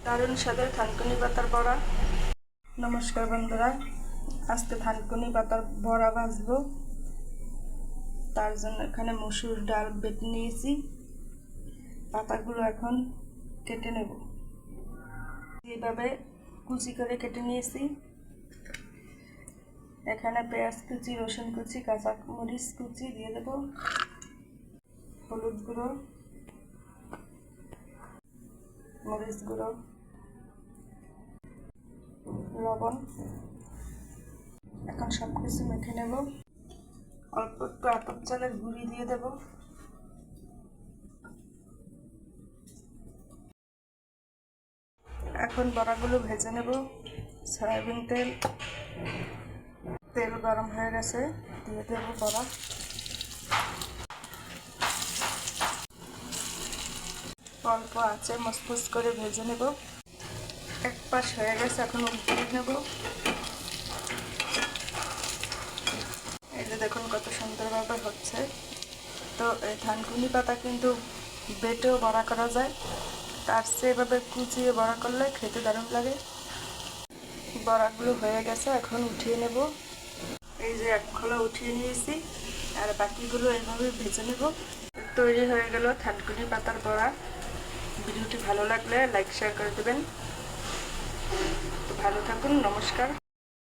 দারুণ স্বাদের থানকুনি পাতার বড়া। নমস্কার বন্ধুরা, আজকে থানকুনি পাতার বড়া ভাজবো। তার জন্য এখানে মসুর ডাল বেটে নিয়েছি। পাতাগুলো এখন কেটে নেব। এইভাবে কুচি করে কেটে নিয়েছি। এখানে পেঁয়াজ কুচি, রসুন কুচি, কাঁচা মরিচ কুচি দিয়ে দেব। হলুদ গুঁড়ো, মরিচ গুঁড়ো, লবণ। এখন সব কিছু মেখে নেব। অল্প একটু আতপ চালের গুঁড়ি দিয়ে দেব। এখন বড়াগুলো ভেজে নেব। সয়াবিন তেল গরম হয়ে গেছে, দিয়ে দেব বড়া। অল্প আঁচে মচমচ করে ভেজে নেব। এক পাশ হয়ে গেছে, এখন উল্টিয়ে নেব। এই যে দেখুন কত সুন্দরভাবে হচ্ছে। তো এই থানকুনি পাতা কিন্তু বেটেও বড়া করা যায়, তার চেয়ে এভাবে কুচিয়ে বড়া করলে খেতে দারুণ লাগে। বড়াগুলো হয়ে গেছে, এখন উঠিয়ে নেব। এই যে এক খোলা উঠিয়ে নিয়েছি, আর বাকিগুলো এইভাবে ভেজে নেব। তৈরি হয়ে গেল থানকুনি পাতার বড়া। ভিডিওটি ভালো লাগলে লাইক শেয়ার করে দেবেন। তো ভালো থাকুন, নমস্কার।